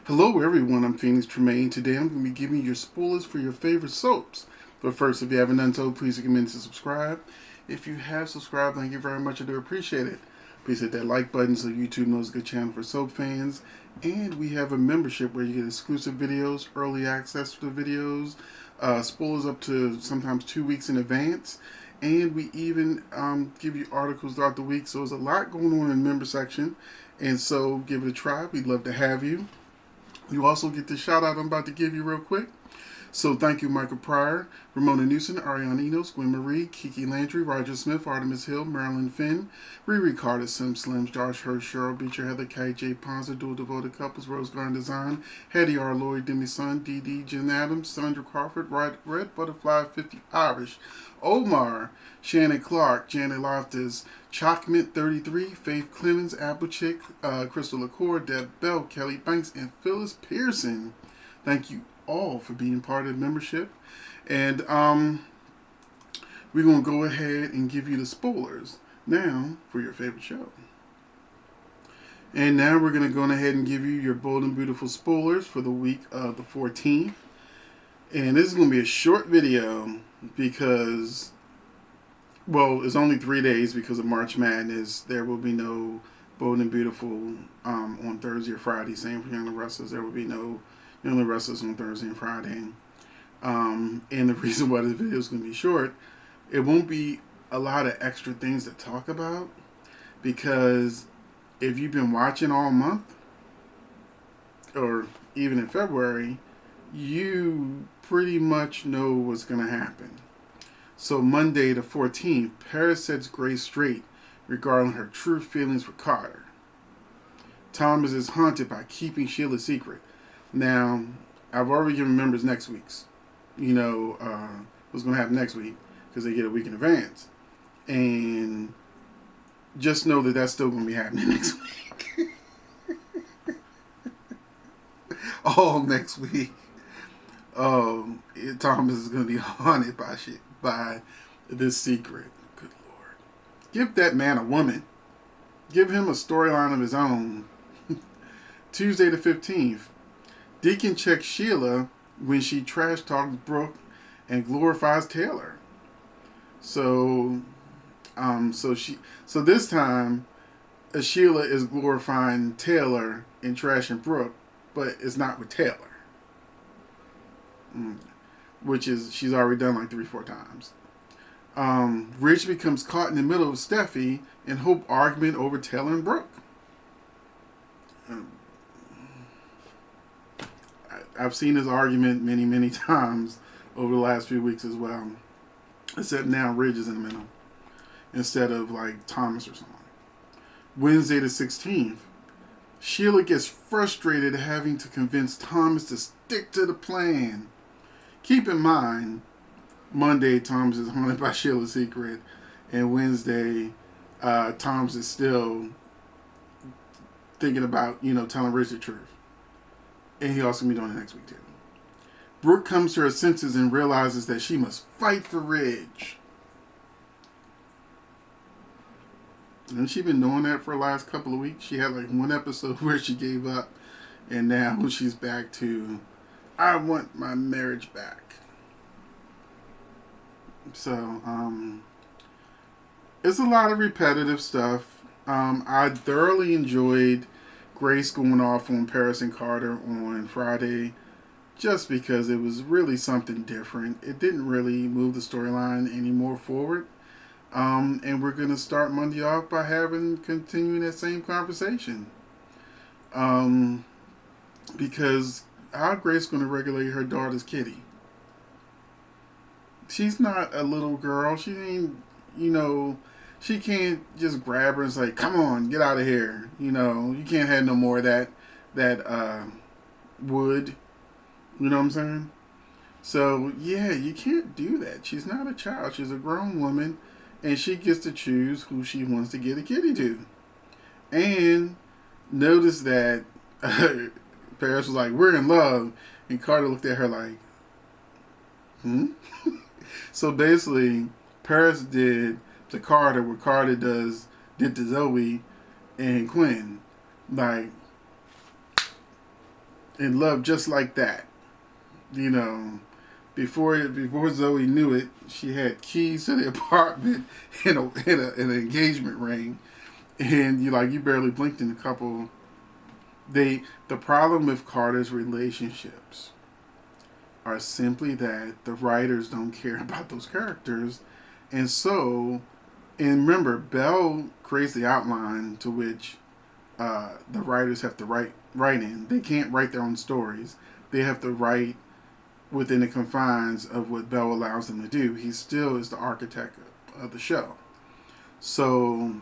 Hello everyone, I'm Phoenix Tremayne. Today I'm going to be giving you your spoilers for your favorite soaps. But first, if you haven't done so, please recommend to subscribe. If you have subscribed, thank you very much. I do appreciate it. Please hit that like button so YouTube knows a good channel for soap fans. And we have a membership where you get exclusive videos, early access to the videos, spoilers up to sometimes 2 weeks in advance. And we even give you articles throughout the week. So there's a lot going on in the member section. And so give it a try. We'd love to have you. You also get the shout out I'm about to give you real quick. So thank you, Michael Pryor, Ramona Newsom, Ariana Enos, Gwen Marie, Kiki Landry, Roger Smith, Artemis Hill, Marilyn Finn, Riri Carter, Sim Slims, Josh Hurst, Cheryl Beecher, Heather K, J Ponza, Dual Devoted Couples, Rose Garden Design, Hetty R. Lloyd, Demi Sun, DD, Jen Adams, Sandra Crawford, Red Butterfly 50 Irish, Omar, Shannon Clark, Janet Loftus, Chalkmint 33, Faith Clemens, Applechick, Crystal LaCour, Deb Bell, Kelly Banks, and Phyllis Pearson. Thank you all for being part of the membership. And we're going to go ahead and give you the spoilers now for your favorite show. And now we're going to go ahead and give you your bold and beautiful spoilers for the week of the 14th. And this is going to be a short video because, well, it's only 3 days because of March Madness. There will be no bold and beautiful on Thursday or Friday. Same for Young Wrestlers. There will be no Young Wrestlers on Thursday and Friday. And the reason why this video is going to be short, it won't be a lot of extra things to talk about, because if you've been watching all month or even in February, you pretty much know what's going to happen. So Monday the 14th, Paris sets Grace straight regarding her true feelings for Carter. Thomas is haunted by keeping Sheila secret. Now, I've already given members next week's, what's going to happen next week, because they get a week in advance. And just know that that's still going to be happening next week. All next week. Thomas is going to be haunted by this secret. Good Lord. Give that man a woman. Give him a storyline of his own. Tuesday the 15th. Deacon checks Sheila when she trash talks Brooke and glorifies Taylor. So this time, Sheila is glorifying Taylor and trashing Brooke, but it's not with Taylor. Which is, she's already done like 3-4 times. Rich becomes caught in the middle of Steffi and Hope argument over Taylor and Brooke. I've seen this argument many, many times over the last few weeks as well. Except now Ridge is in the middle instead of like Thomas or someone. Wednesday the 16th. Sheila gets frustrated having to convince Thomas to stick to the plan. Keep in mind, Monday Thomas is haunted by Sheila's secret, and Wednesday Thomas is still thinking about, telling Ridge the truth. And he also going to be doing it next week too. Brooke comes to her senses and realizes that she must fight for Ridge. And she's been doing that for the last couple of weeks. She had like one episode where she gave up, and now she's back to, I want my marriage back. So, it's a lot of repetitive stuff. I thoroughly enjoyed Grace going off on Paris and Carter on Friday, just because it was really something different. It didn't really move the storyline any more forward. And we're going to start Monday off by continuing that same conversation. Because how Grace going to regulate her daughter's kitty? She's not a little girl. She ain't, she can't just grab her and say, come on, get out of here. You can't have no more of that wood. You know what I'm saying? So, yeah, you can't do that. She's not a child. She's a grown woman, and she gets to choose who she wants to get a kitty to. And notice that Paris was like, we're in love. And Carter looked at her like, So basically, Paris did to Carter what Carter did to Zoe and Quinn. Like, in love just like that. You know, before Zoe knew it, she had keys to the apartment and an engagement ring, and you barely blinked in a couple. The problem with Carter's relationships are simply that the writers don't care about those characters, and so and remember, Bell creates the outline to which the writers have to write in. They can't write their own stories. They have to write within the confines of what Bell allows them to do. He still is the architect of the show. So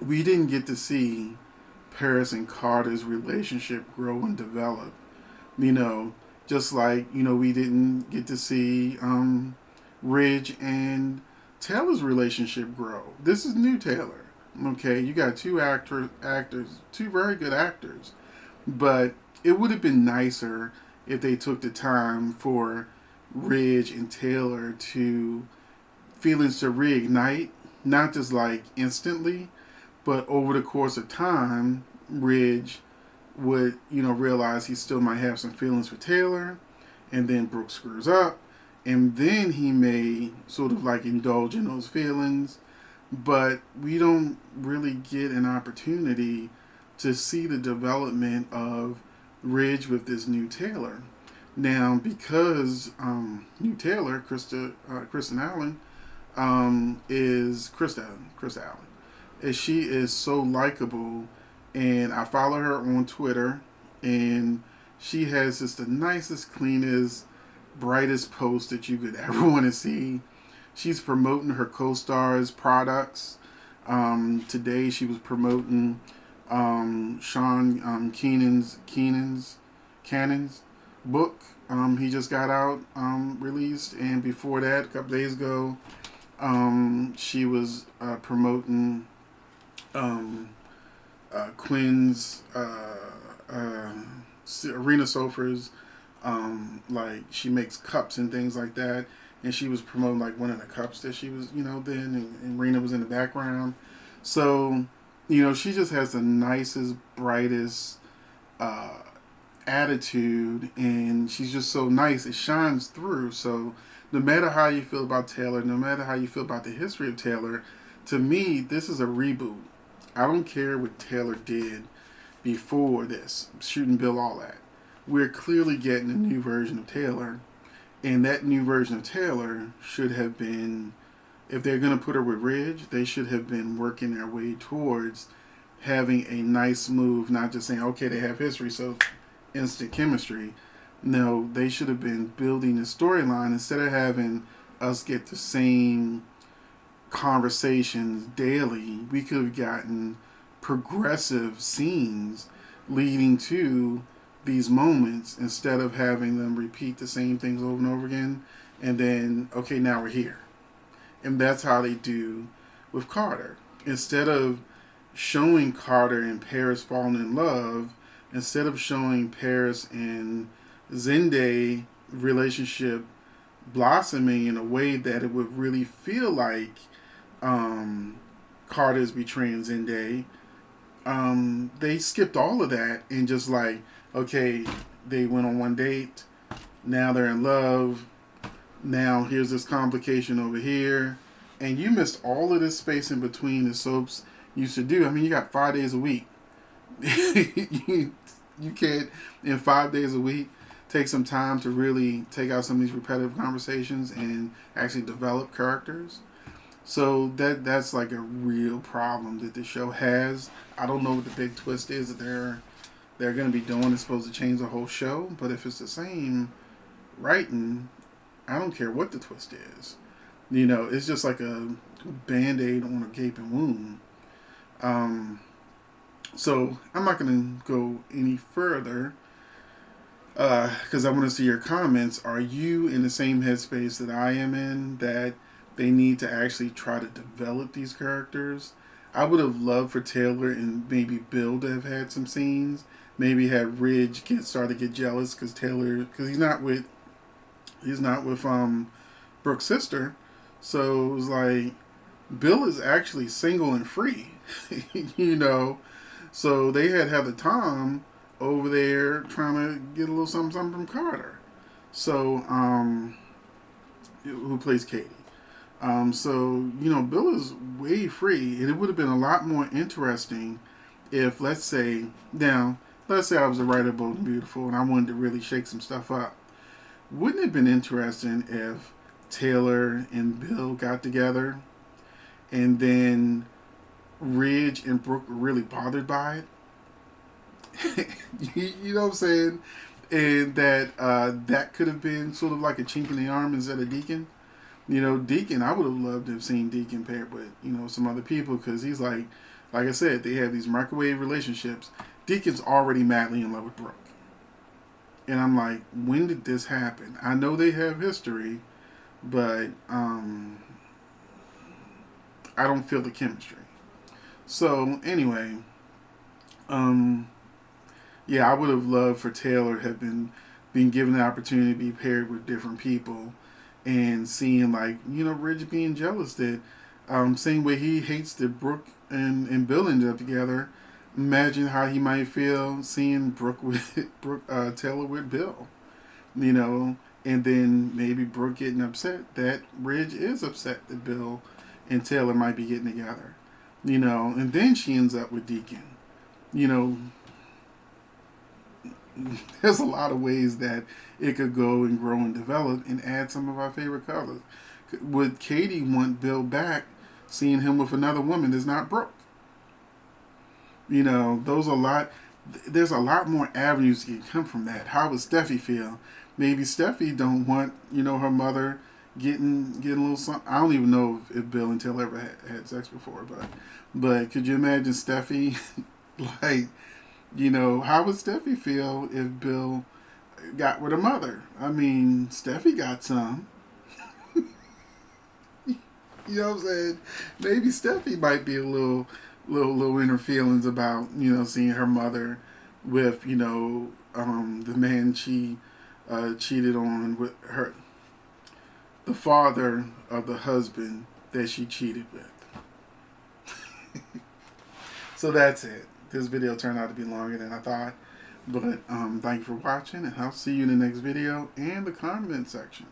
we didn't get to see Paris and Carter's relationship grow and develop. You know, just like, we didn't get to see Ridge and Taylor's relationship grow. This is new Taylor. Okay, you got actors, two very good actors. But it would have been nicer if they took the time for Ridge and Taylor feelings to reignite, not just like instantly, but over the course of time, Ridge would, realize he still might have some feelings for Taylor, and then Brooke screws up, and then he may sort of like indulge in those feelings, but we don't really get an opportunity to see the development of Ridge with this new Taylor. Now, because new Taylor, Kristen Allen, is Krista Allen, and she is so likable, and I follow her on Twitter, and she has just the nicest, cleanest, brightest post that you could ever want to see. She's promoting her co-stars' products. Today she was promoting Sean Cannon's book. He just got out, released, and before that, a couple days ago, she was promoting Quinn's arena sofas. Like she makes cups and things like that, and she was promoting like one of the cups that she was, then, and Rena was in the background. So, she just has the nicest, brightest attitude, and she's just so nice. It shines through. So, no matter how you feel about Taylor, no matter how you feel about the history of Taylor, to me, this is a reboot. I don't care what Taylor did before this, shooting Bill, all that. We're clearly getting a new version of Taylor, and that new version of Taylor should have been, if they're going to put her with Ridge, they should have been working their way towards having a nice move, not just saying, okay, they have history, so instant chemistry. No, they should have been building a storyline instead of having us get the same conversations daily. We could have gotten progressive scenes leading to these moments instead of having them repeat the same things over and over again, and then, okay, now we're here. And that's how they do with Carter. Instead of showing Carter and Paris falling in love, instead of showing Paris and Zende relationship blossoming in a way that it would really feel like Carter is betraying Zende, they skipped all of that and just like, okay, they went on one date, now they're in love, now here's this complication over here, and you missed all of this space in between the soaps used to do. I mean, you got 5 days a week. you can't, in 5 days a week, take some time to really take out some of these repetitive conversations and actually develop characters. So that's like a real problem that the show has. I don't know what the big twist is that they're going to be doing. It's supposed to change the whole show, but if it's the same writing, I don't care what the twist is. It's just like a Band-Aid on a gaping wound. So I'm not going to go any further because I want to see your comments. Are you in the same headspace that I am in, that they need to actually try to develop these characters? I would have loved for Taylor and maybe Bill to have had some scenes. Maybe have Ridge start to get jealous because he's not with Brooke's sister. So it was like, Bill is actually single and free, So they had the time over there trying to get a little something, something from Carter. So, who plays Katie. So, Bill is way free. And it would have been a lot more interesting if, let's say I was a writer of Bold and Beautiful and I wanted to really shake some stuff up. Wouldn't it have been interesting if Taylor and Bill got together and then Ridge and Brooke were really bothered by it? You know what I'm saying? And that could have been sort of like a chink in the arm instead of Deacon. Deacon, I would have loved to have seen Deacon paired with, some other people because he's like I said, they have these microwave relationships. Deacon's already madly in love with Brooke. And I'm like, when did this happen? I know they have history, but I don't feel the chemistry. So, anyway, yeah, I would have loved for Taylor have been given the opportunity to be paired with different people and seeing Ridge being jealous that same way he hates that Brooke and Bill ended up together. Imagine how he might feel seeing Taylor with Bill, and then maybe Brooke getting upset that Ridge is upset that Bill and Taylor might be getting together, and then she ends up with Deacon. You know, there's a lot of ways that it could go and grow and develop and add some of our favorite colors. Would Katie want Bill back, seeing him with another woman that's not Brooke? There's a lot more avenues that can come from that. How would Steffi feel? Maybe Steffi don't want, her mother getting a little something. I don't even know if Bill and Taylor ever had sex before, but could you imagine Steffi, how would Steffi feel if Bill got with her mother? I mean, Steffi got some. You know what I'm saying? Maybe Steffi might be a little inner feelings about seeing her mother with the man she cheated on with her, the father of the husband that she cheated with. So that's it. This video turned out to be longer than I thought, but thank you for watching, and I'll see you in the next video and the comment section.